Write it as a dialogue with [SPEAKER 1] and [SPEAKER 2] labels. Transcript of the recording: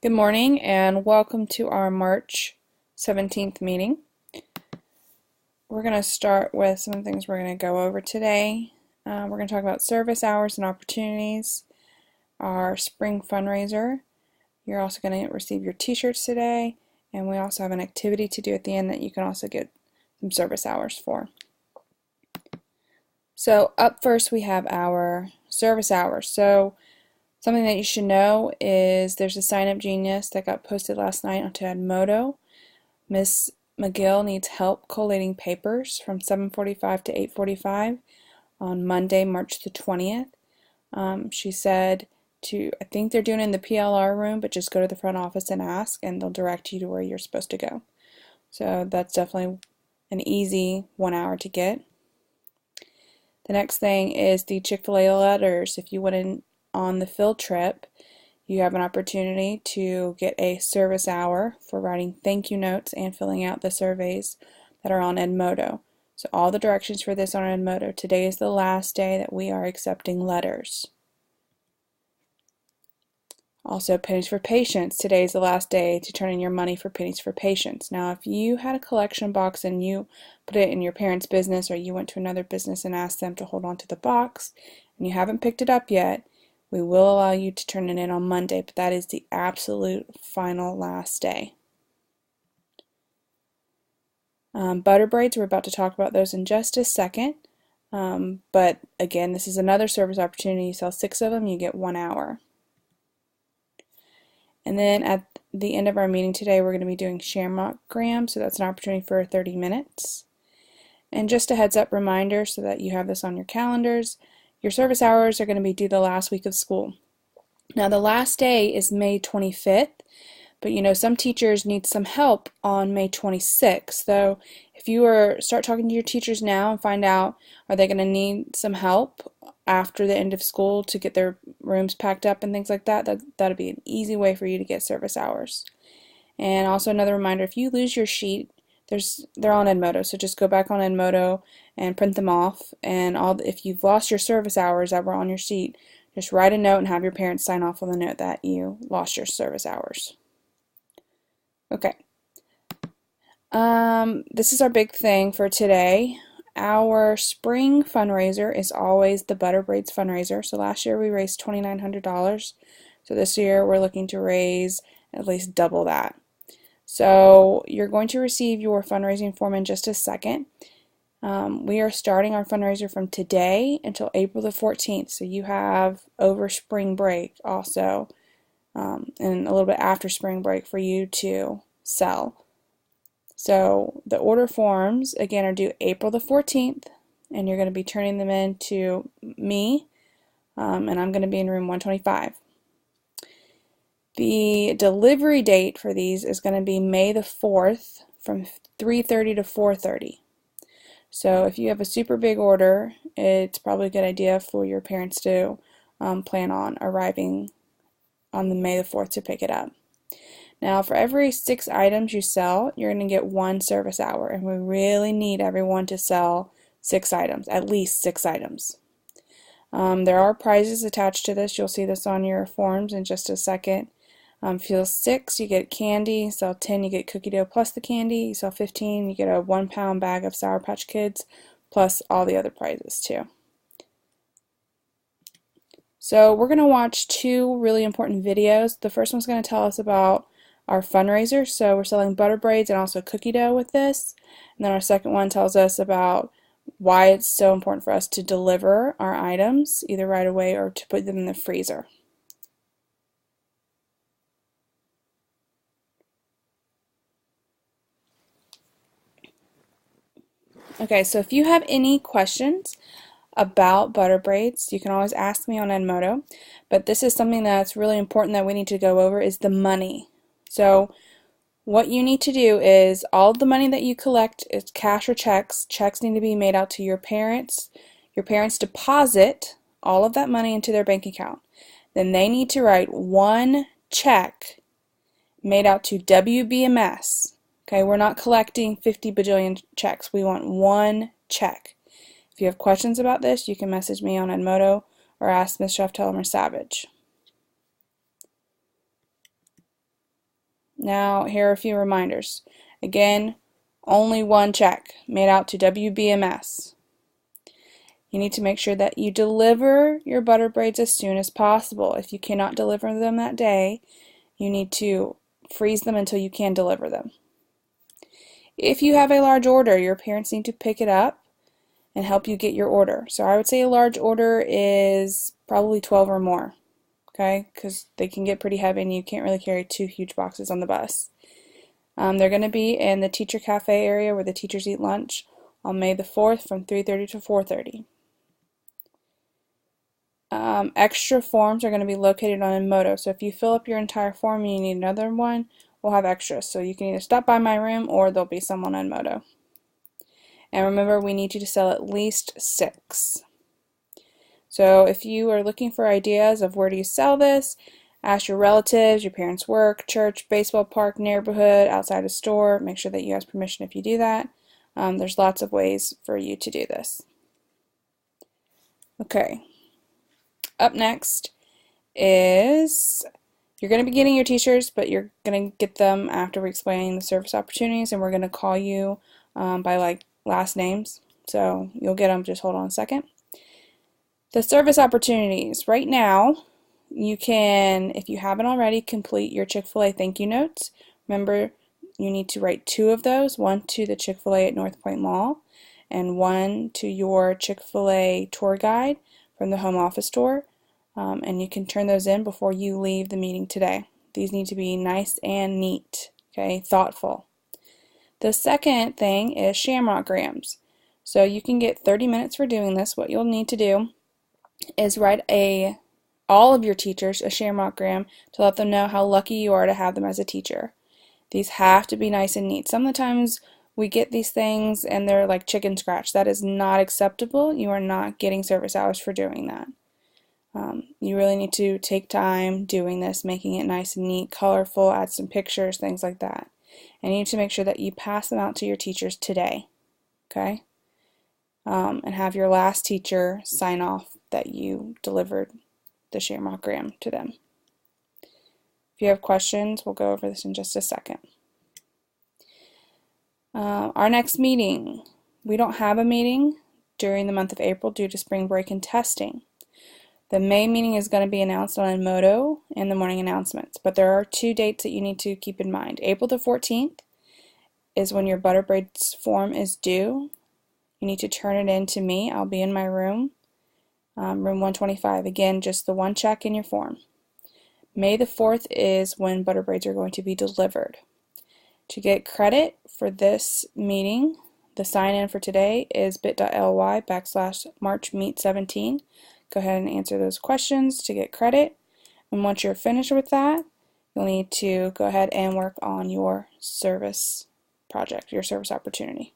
[SPEAKER 1] Good morning and welcome to our March 17th meeting. We're going to start with some of the things we're going to go over today. We're going to talk about service hours and opportunities, our spring fundraiser. You're also going to receive your t-shirts today, and we also have an activity to do at the end that you can also get some service hours for. So up first we have our service hours. So something that you should know is there's a Sign Up Genius that got posted last night onto Edmodo. Miss McGill needs help collating papers from 7:45 to 8:45 on Monday, March the 20th. She said I think they're doing it in the PLR room, but just go to the front office and ask, and they'll direct you to where you're supposed to go. So that's definitely an easy 1 hour to get. The next thing is the Chick-fil-A letters. If you went in on the field trip, you have an opportunity to get a service hour for writing thank you notes and filling out the surveys that are on Edmodo. So all the directions for this are on Edmodo. Today is the last day that we are accepting letters. Also, Pennies for Patients. Today is the last day to turn in your money for Pennies for Patients. Now, if you had a collection box and you put it in your parents' business, or you went to another business and asked them to hold on to the box, and you haven't picked it up yet, we will allow you to turn it in on Monday, but that is the absolute final last day. Butter braids, we're about to talk about those in just a second. But again, this is another service opportunity. You sell 6 of them, you get 1 hour. And then at the end of our meeting today, we're going to be doing Shamrockgram, so that's an opportunity for 30 minutes. And just a heads up reminder so that you have this on your calendars, your service hours are going to be due the last week of school. Now the last day is May 25th, but you know some teachers need some help on May 26th. So if you start talking to your teachers now and find out are they going to need some help after the end of school to get their rooms packed up and things like that, that'll be an easy way for you to get service hours. And also another reminder, if you lose your sheet, they're on Edmodo, so just go back on Edmodo and print them off. And if you've lost your service hours that were on your sheet, just write a note and have your parents sign off on the note that you lost your service hours. Okay. This is our big thing for today. Our spring fundraiser is always the Butter Braids fundraiser. So last year we raised $2,900. So this year we're looking to raise at least double that. So you're going to receive your fundraising form in just a second. We are starting our fundraiser from today until April the 14th. So you have over spring break also, and a little bit after spring break for you to sell. So the order forms, again, are due April the 14th, and you're going to be turning them in to me, and I'm going to be in room 125. The delivery date for these is going to be May the 4th from 3:30 to 4:30. So if you have a super big order, it's probably a good idea for your parents to plan on arriving on the May the 4th to pick it up. Now, for every 6 items you sell, you're going to get 1 service hour, and we really need everyone to sell 6 items, at least 6 items. There are prizes attached to this. You'll see this on your forms in just a second. If you sell 6, you get candy. You sell 10, you get cookie dough plus the candy. You sell 15, you get a 1-pound bag of Sour Patch Kids, plus all the other prizes too. So we're going to watch 2 really important videos. The first one's going to tell us about our fundraiser. So we're selling butter braids and also cookie dough with this. And then our second one tells us about why it's so important for us to deliver our items either right away or to put them in the freezer. Okay, so if you have any questions about butter braids, you can always ask me on Edmodo, but this is something that's really important that we need to go over is the money. So what you need to do is all of the money that you collect is cash or checks. Checks need to be made out to your parents. Your parents deposit all of that money into their bank account. Then they need to write 1 check made out to WBMS. Okay, we're not collecting 50 bajillion checks. We want 1 check. If you have questions about this, you can message me on Edmodo or ask Ms. Sheftel or Ms. Savage. Now, here are a few reminders. Again, only one check made out to WBMS. You need to make sure that you deliver your butter braids as soon as possible. If you cannot deliver them that day, you need to freeze them until you can deliver them. If you have a large order, your parents need to pick it up and help you get your order. So I would say a large order is probably 12 or more, okay? Because they can get pretty heavy and you can't really carry 2 huge boxes on the bus. They're going to be in the teacher cafe area where the teachers eat lunch on May the 4th from 3:30 to 4:30. Extra forms are going to be located on Enmodo. So if you fill up your entire form and you need another one, we'll have extras. So you can either stop by my room or there'll be someone on Enmodo. And remember, we need you to sell at least 6. So if you are looking for ideas of where do you sell this, ask your relatives, your parents' work, church, baseball park, neighborhood, outside a store. Make sure that you ask permission if you do that. There's lots of ways for you to do this. Okay. Up next is you're going to be getting your t-shirts, but you're going to get them after we explain the service opportunities, and we're going to call you by like last names. So you'll get them. Just hold on a second. The service opportunities. Right now, you can, if you haven't already, complete your Chick-fil-A thank you notes. Remember, you need to write 2 of those, one to the Chick-fil-A at North Point Mall and one to your Chick-fil-A tour guide from the home office tour. And you can turn those in before you leave the meeting today. These need to be nice and neat, okay, thoughtful. The second thing is Shamrockgrams. So you can get 30 minutes for doing this. What you'll need to do is write all of your teachers a Shamrockgram to let them know how lucky you are to have them as a teacher. These have to be nice and neat. Sometimes we get these things and they're like chicken scratch. That is not acceptable. You are not getting service hours for doing that. You really need to take time doing this, making it nice and neat, colorful, add some pictures, things like that. And you need to make sure that you pass them out to your teachers today, okay? And have your last teacher sign off that you delivered the Shamrockgram to them. If you have questions, we'll go over this in just a second. Our next meeting. We don't have a meeting during the month of April due to spring break and testing. The May meeting is going to be announced on Enmodo in the morning announcements, but there are 2 dates that you need to keep in mind. April the 14th is when your butter braids form is due. You need to turn it in to me. I'll be in my room, room 125. Again, just the one check in your form. May the 4th is when butter braids are going to be delivered. To get credit for this meeting, the sign-in for today is bit.ly/MarchMeet17. Go ahead and answer those questions to get credit. And once you're finished with that, you'll need to go ahead and work on your service project, your service opportunity.